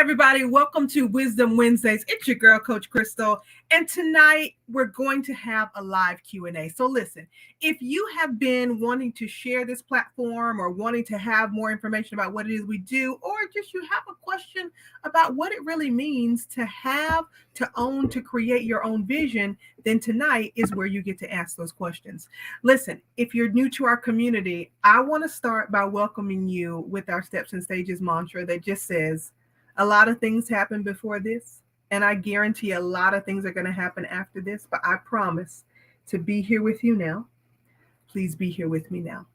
everybody. Welcome to Wisdom Wednesdays. It's your girl, Coach Christal. And tonight we're going to have a live Q&A. So listen, if you have been wanting to share this platform or wanting to have more information about what it is we do, or just you have a question about what it really means to have, to own, to create your own vision, then tonight is where you get to ask those questions. Listen, if you're new to our community, I want to start by welcoming you with our Steps and Stages mantra that just says, a lot of things happen before this, and I guarantee a lot of things are going to happen after this, but I promise to be here with you now. Please be here with me now.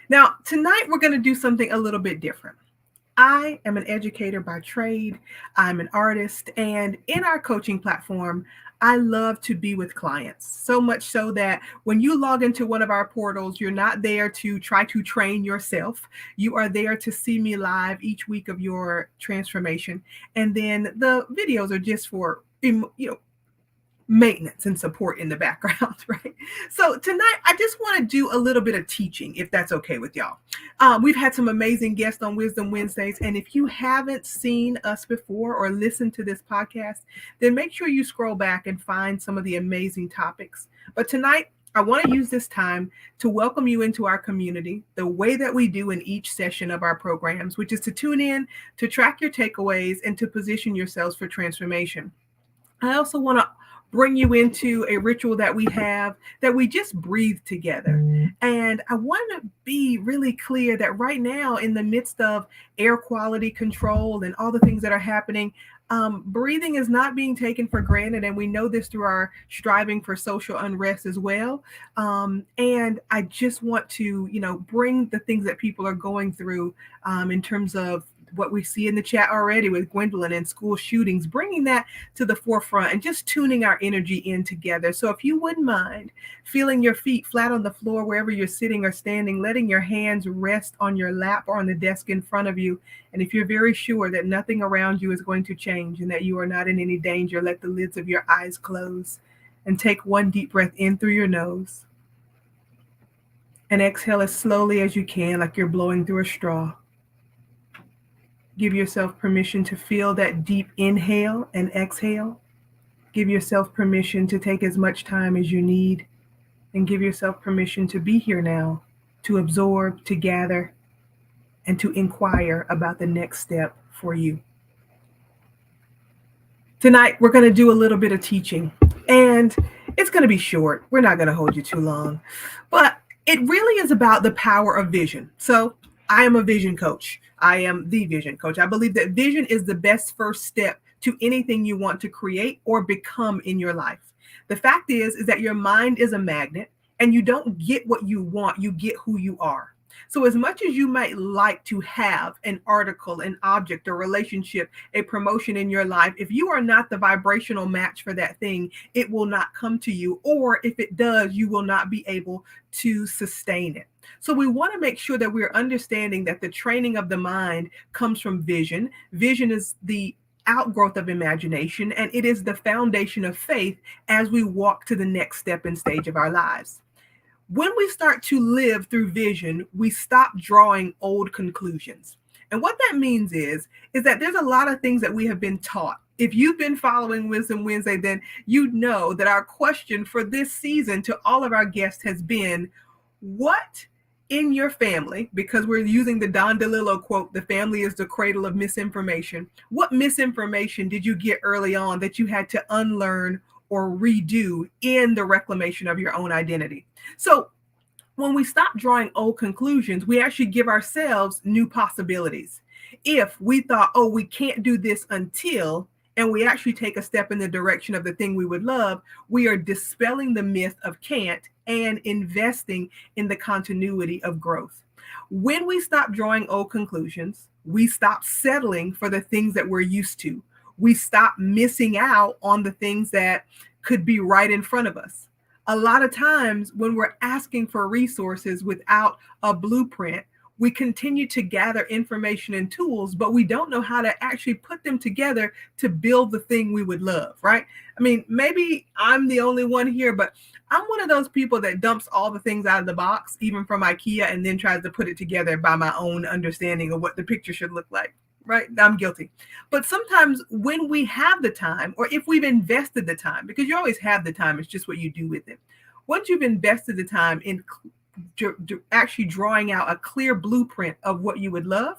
Now, tonight we're going to do something a little bit different. I am an educator by trade. I'm an artist, and in our coaching platform, I love to be with clients, so much so that when you log into one of our portals, you're not there to try to train yourself. You are there to see me live each week of your transformation. And then the videos are just for, maintenance and support in the background, right? So tonight, I just want to do a little bit of teaching, if that's okay with y'all. We've had some amazing guests on Wisdom Wednesdays, and if you haven't seen us before or listened to this podcast, then make sure you scroll back and find some of the amazing topics. But tonight, I want to use this time to welcome you into our community the way that we do in each session of our programs, which is to tune in, to track your takeaways, and to position yourselves for transformation. I also want to bring you into a ritual that we have that we just breathe together. And I want to be really clear that right now, in the midst of air quality control and all the things that are happening, breathing is not being taken for granted. And we know this through our striving for social unrest as well. And I just want to, bring the things that people are going through in terms of what we see in the chat already with Gwendolyn and school shootings, bringing that to the forefront and just tuning our energy in together. So if you wouldn't mind feeling your feet flat on the floor, wherever you're sitting or standing, letting your hands rest on your lap or on the desk in front of you. And if you're very sure that nothing around you is going to change and that you are not in any danger, let the lids of your eyes close and take one deep breath in through your nose. And exhale as slowly as you can, like you're blowing through a straw. Give yourself permission to feel that deep inhale and exhale. Give yourself permission to take as much time as you need, and give yourself permission to be here now, to absorb, to gather, and to inquire about the next step for you. Tonight, we're going to do a little bit of teaching, and it's going to be short. We're not going to hold you too long, but it really is about the power of vision. So I am a vision coach. I am the vision coach. I believe that vision is the best first step to anything you want to create or become in your life. The fact is that your mind is a magnet, and you don't get what you want, you get who you are. So as much as you might like to have an article, an object, a relationship, a promotion in your life, if you are not the vibrational match for that thing, it will not come to you. Or if it does, you will not be able to sustain it. So we want to make sure that we're understanding that the training of the mind comes from vision. Vision is the outgrowth of imagination, and it is the foundation of faith as we walk to the next step and stage of our lives. When we start to live through vision, we stop drawing old conclusions. And what that means is that there's a lot of things that we have been taught. If you've been following Wisdom Wednesday, then you know that our question for this season to all of our guests has been, what in your family, because we're using the Don DeLillo quote, the family is the cradle of misinformation. What misinformation did you get early on that you had to unlearn or redo in the reclamation of your own identity? So when we stop drawing old conclusions, we actually give ourselves new possibilities. If we thought, oh, we can't do this until, and we actually take a step in the direction of the thing we would love, we are dispelling the myth of can't and investing in the continuity of growth. When we stop drawing old conclusions, we stop settling for the things that we're used to. We stop missing out on the things that could be right in front of us. A lot of times when we're asking for resources without a blueprint, we continue to gather information and tools, but we don't know how to actually put them together to build the thing we would love, right? I mean, maybe I'm the only one here, but I'm one of those people that dumps all the things out of the box, even from IKEA, and then tries to put it together by my own understanding of what the picture should look like. right? I'm guilty. But sometimes when we have the time, or if we've invested the time, because you always have the time, it's just what you do with it. Once you've invested the time in actually drawing out a clear blueprint of what you would love,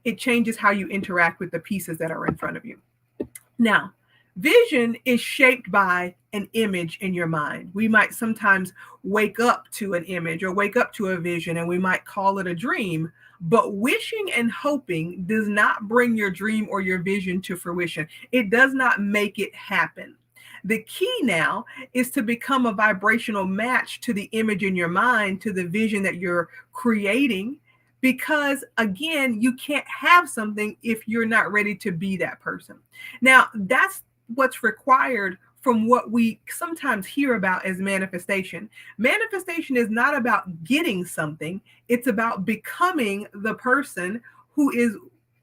it changes how you interact with the pieces that are in front of you. Now, vision is shaped by an image in your mind. We might sometimes wake up to an image or wake up to a vision and we might call it a dream, but wishing and hoping does not bring your dream or your vision to fruition. It does not make it happen. The key now is to become a vibrational match to the image in your mind, to the vision that you're creating, because again, you can't have something if you're not ready to be that person. Now, that's what's required from what we sometimes hear about as manifestation. Manifestation is not about getting something, it's about becoming the person who is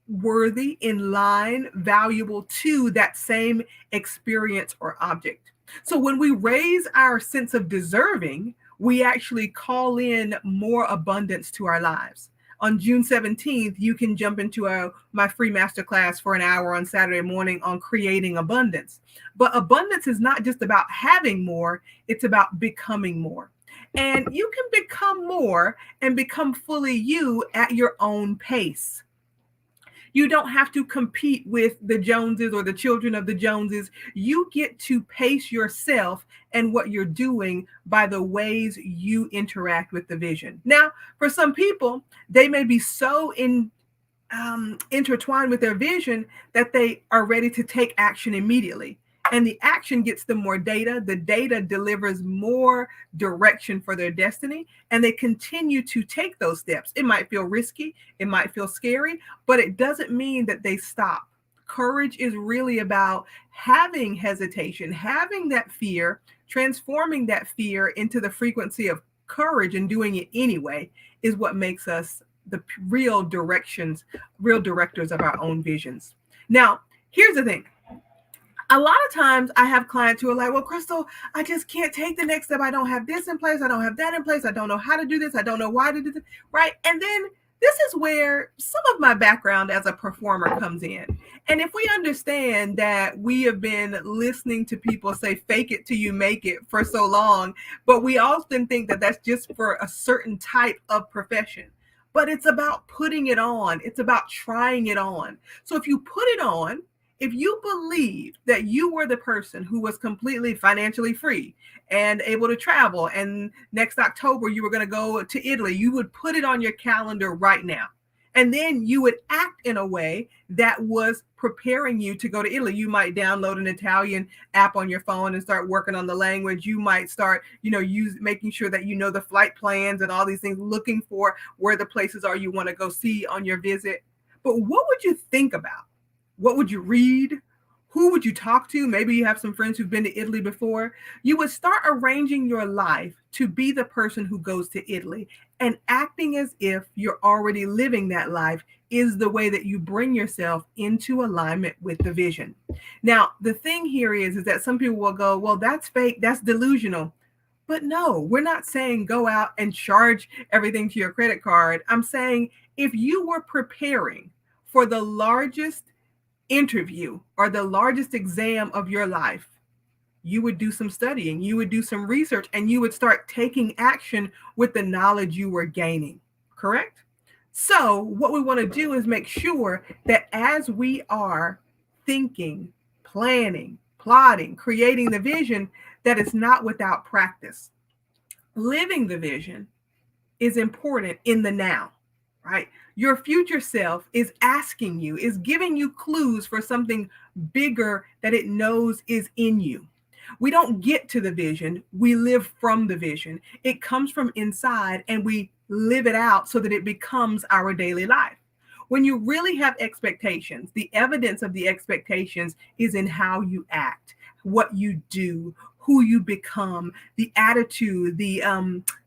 worthy, in line, valuable to that same experience or object. So when we raise our sense of deserving, we actually call in more abundance to our lives. On June 17th, you can jump into my free masterclass for an hour on Saturday morning on creating abundance. But abundance is not just about having more, it's about becoming more. And you can become more and become fully you at your own pace. You don't have to compete with the Joneses or the children of the Joneses. You get to pace yourself and what you're doing by the ways you interact with the vision. Now, for some people, they may be so intertwined with their vision that they are ready to take action immediately. And the action gets them more data. The data delivers more direction for their destiny, and they continue to take those steps. It might feel risky, it might feel scary, but it doesn't mean that they stop. Courage is really about having hesitation, having that fear, transforming that fear into the frequency of courage and doing it anyway is what makes us the real directors of our own visions. Now, here's the thing. A lot of times I have clients who are like, well, Christal, I just can't take the next step. I don't have this in place. I don't have that in place. I don't know how to do this. I don't know why to do this. Right. And then this is where some of my background as a performer comes in. And if we understand that we have been listening to people say, fake it till you make it for so long, but we often think that that's just for a certain type of profession. But it's about putting it on. It's about trying it on. So if you put it on, if you believe that you were the person who was completely financially free and able to travel, and next October you were going to go to Italy, you would put it on your calendar right now. And then you would act in a way that was preparing you to go to Italy. You might download an Italian app on your phone and start working on the language. You might start, making sure that you know the flight plans and all these things, looking for where the places are you want to go see on your visit. But what would you think about? What would you read? Who would you talk to? Maybe you have some friends who've been to Italy before. You would start arranging your life to be the person who goes to Italy, and acting as if you're already living that life is the way that you bring yourself into alignment with the vision. Now, the thing here is that some people will go, well, that's fake, that's delusional. But no, we're not saying go out and charge everything to your credit card. I'm saying if you were preparing for the largest interview or the largest exam of your life, you would do some studying, you would do some research, and you would start taking action with the knowledge you were gaining, correct? So what we want to do is make sure that as we are thinking, planning, plotting, creating the vision, that it's not without practice. Living the vision is important in the now, right? Your future self is asking you, is giving you clues for something bigger that it knows is in you. We don't get to the vision, we live from the vision. It comes from inside and we live it out so that it becomes our daily life. When you really have expectations, the evidence of the expectations is in how you act, what you do, who you become, the attitude, the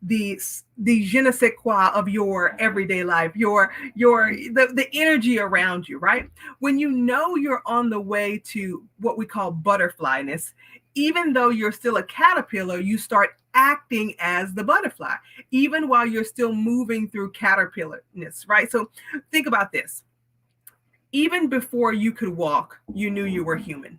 je ne sais quoi of your everyday life, the energy around you, right? When you know you're on the way to what we call butterflyness, even though you're still a caterpillar, you start acting as the butterfly, even while you're still moving through caterpillarness, right? So think about this. Even before you could walk, you knew you were human,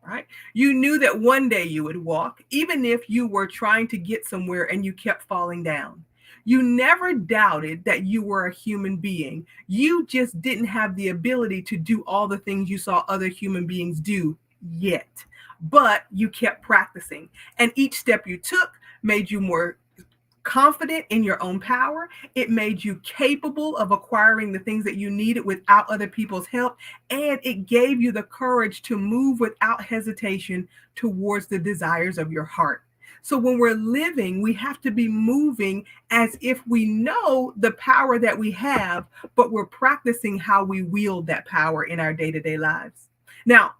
right? You knew that one day you would walk, even if you were trying to get somewhere and you kept falling down. You never doubted that you were a human being. You just didn't have the ability to do all the things you saw other human beings do yet. But you kept practicing. And each step you took made you more confident in your own power. It made you capable of acquiring the things that you needed without other people's help. And it gave you the courage to move without hesitation towards the desires of your heart. So when we're living, we have to be moving as if we know the power that we have, but we're practicing how we wield that power in our day to day lives. Now,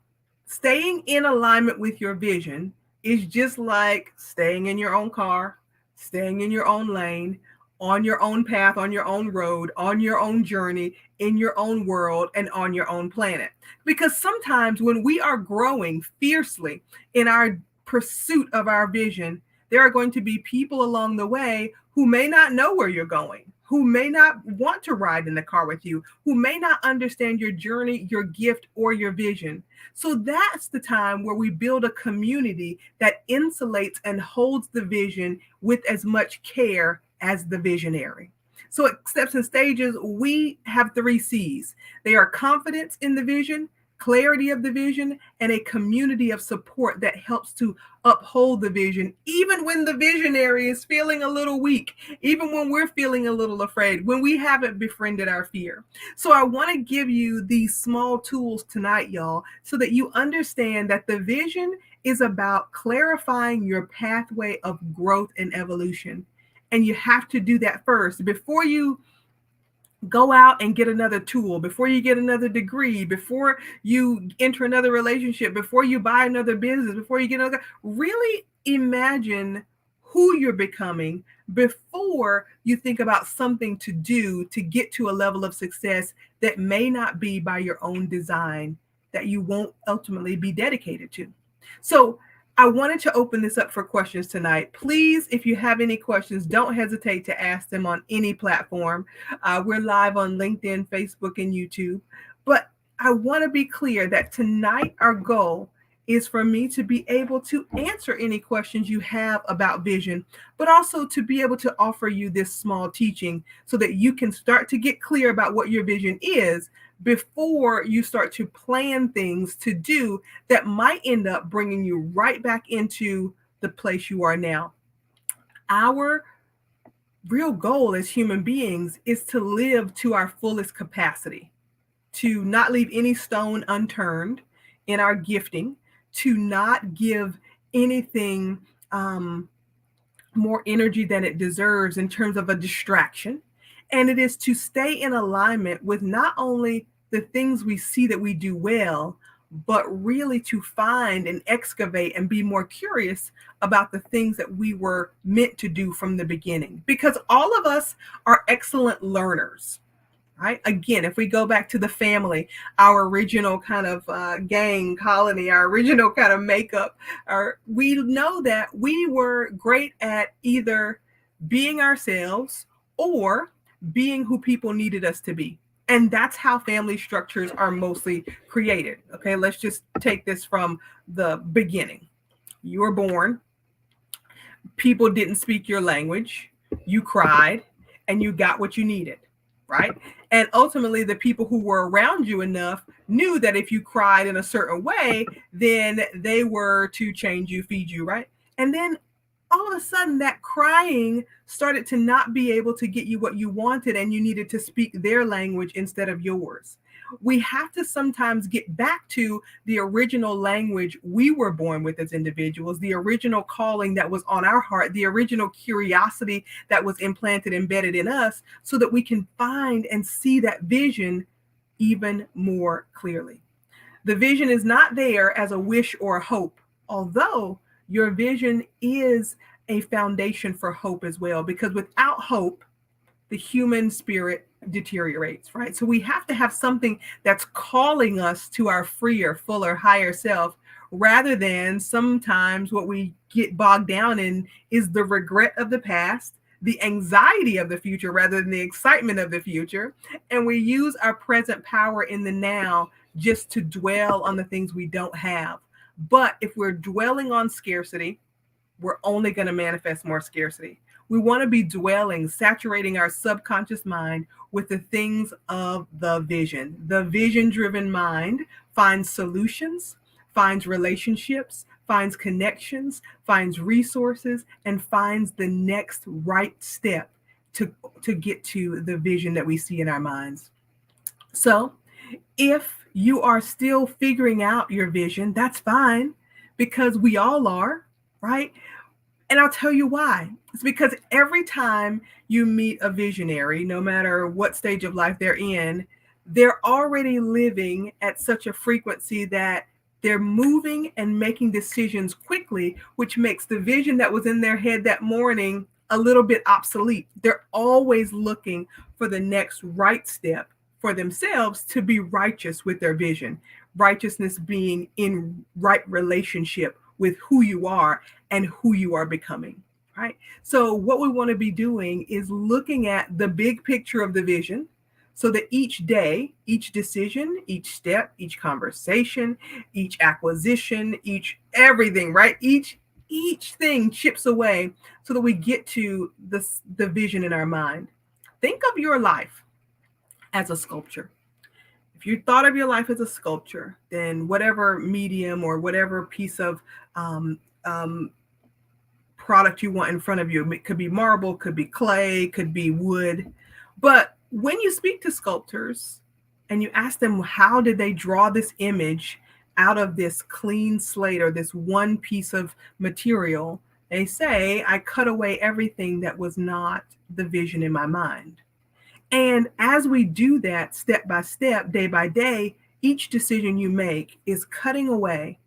staying in alignment with your vision is just like staying in your own car, staying in your own lane, on your own path, on your own road, on your own journey, in your own world, and on your own planet. Because sometimes when we are growing fiercely in our pursuit of our vision, there are going to be people along the way who may not know where you're going, who may not want to ride in the car with you, who may not understand your journey, your gift, or your vision. So that's the time where we build a community that insulates and holds the vision with as much care as the visionary. So at Steps and Stages, we have 3 C's. They are confidence in the vision, clarity of the vision, and a community of support that helps to uphold the vision, even when the visionary is feeling a little weak, even when we're feeling a little afraid, when we haven't befriended our fear. So I want to give you these small tools tonight, y'all, so that you understand that the vision is about clarifying your pathway of growth and evolution. And you have to do that first before you go out and get another tool, before you get another degree, before you enter another relationship, before you buy another business, before you get another. Really imagine who you're becoming before you think about something to do to get to a level of success that may not be by your own design, that you won't ultimately be dedicated to. So I wanted to open this up for questions tonight. Please, if you have any questions, don't hesitate to ask them on any platform. We're live on LinkedIn, Facebook, and YouTube. But I want to be clear that tonight our goal is for me to be able to answer any questions you have about vision, but also to be able to offer you this small teaching so that you can start to get clear about what your vision is before you start to plan things to do that might end up bringing you right back into the place you are now. Our real goal as human beings is to live to our fullest capacity, to not leave any stone unturned in our gifting, to not give anything more energy than it deserves in terms of a distraction. And it is to stay in alignment with not only the things we see that we do well, but really to find and excavate and be more curious about the things that we were meant to do from the beginning. Because all of us are excellent learners. Right? Again, if we go back to the family, our original kind of gang colony, our original kind of makeup, we know that we were great at either being ourselves or being who people needed us to be. And that's how family structures are mostly created. Okay, let's just take this from the beginning. You were born, people didn't speak your language, you cried, and you got what you needed. Right? And ultimately, the people who were around you enough knew that if you cried in a certain way, then they were to change you, feed you, right? And then all of a sudden, that crying started to not be able to get you what you wanted, and you needed to speak their language instead of yours. We have to sometimes get back to the original language we were born with as individuals, the original calling that was on our heart, the original curiosity that was implanted, embedded in us, so that we can find and see that vision even more clearly. The vision is not there as a wish or a hope, although your vision is a foundation for hope as well, because without hope, the human spirit deteriorates, right? So we have to have something that's calling us to our freer, fuller, higher self, rather than sometimes what we get bogged down in is the regret of the past, the anxiety of the future rather than the excitement of the future. And we use our present power in the now just to dwell on the things we don't have. But if we're dwelling on scarcity, we're only going to manifest more scarcity. We want to be dwelling, saturating our subconscious mind with the things of the vision. The vision driven mind finds solutions, finds relationships, finds connections, finds resources, and finds the next right step to get to the vision that we see in our minds. So, if you are still figuring out your vision, that's fine, because we all are, right? And I'll tell you why. It's because every time you meet a visionary, no matter what stage of life they're in, they're already living at such a frequency that they're moving and making decisions quickly, which makes the vision that was in their head that morning a little bit obsolete. They're always looking for the next right step for themselves to be righteous with their vision. Righteousness being in right relationship with who you are and who you are becoming, right? So what we want to be doing is looking at the big picture of the vision, so that each day, each decision, each step, each conversation, each acquisition, each everything, right? Each thing chips away so that we get to the vision in our mind. Think of your life as a sculpture. If you thought of your life as a sculpture, then whatever medium or whatever piece of um, um, product you want in front of you, it could be marble, could be clay, could be wood. But when you speak to sculptors and you ask them how did they draw this image out of this clean slate or this one piece of material, they say, I cut away everything that was not the vision in my mind. And as we do that step by step, day by day, each decision you make is cutting away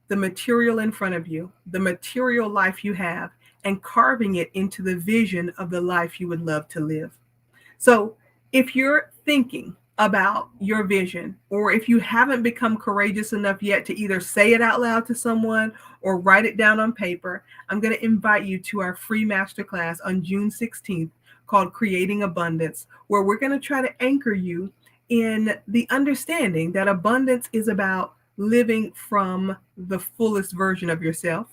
the material in front of you, the material life you have, and carving it into the vision of the life you would love to live. So if you're thinking about your vision, or if you haven't become courageous enough yet to either say it out loud to someone or write it down on paper, I'm going to invite you to our free masterclass on June 16th called Creating Abundance, where we're going to try to anchor you in the understanding that abundance is about living from the fullest version of yourself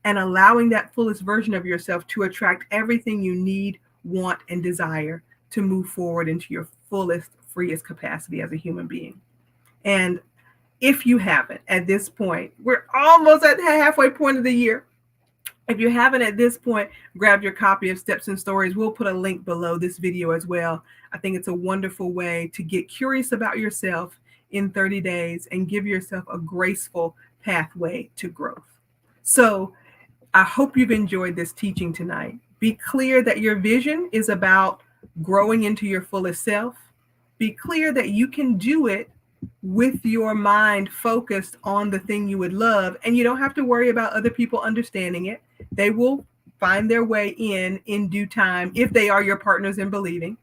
and allowing that fullest version of yourself to attract everything you need, want, and desire to move forward into your fullest, freest capacity as a human being. And if you haven't at this point, we're almost at the halfway point of the year. If you haven't at this point, grab your copy of Steps and Stories. We'll put a link below this video as well. I think it's a wonderful way to get curious about yourself in 30 days and give yourself a graceful pathway to growth. So I hope you've enjoyed this teaching tonight. Be clear that your vision is about growing into your fullest self. Be clear that you can do it with your mind focused on the thing you would love, and you don't have to worry about other people understanding it. They will find their way in due time if they are your partners in believing.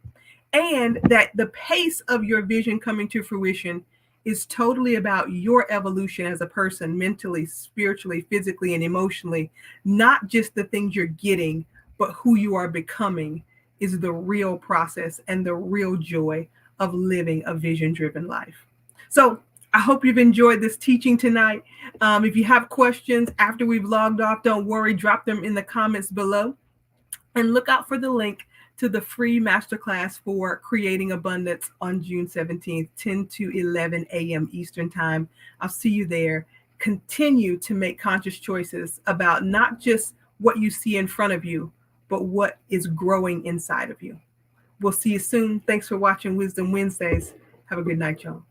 And that the pace of your vision coming to fruition is totally about your evolution as a person, mentally, spiritually, physically, and emotionally. Not just the things you're getting, but who you are becoming is the real process and the real joy of living a vision-driven life. So I hope you've enjoyed this teaching tonight. If you have questions after we've logged off, don't worry, drop them in the comments below. And look out for the link to the free masterclass for Creating Abundance on June 17th, 10 to 11 a.m. Eastern Time. I'll see you there. Continue to make conscious choices about not just what you see in front of you, but what is growing inside of you. We'll see you soon. Thanks for watching Wisdom Wednesdays. Have a good night, y'all.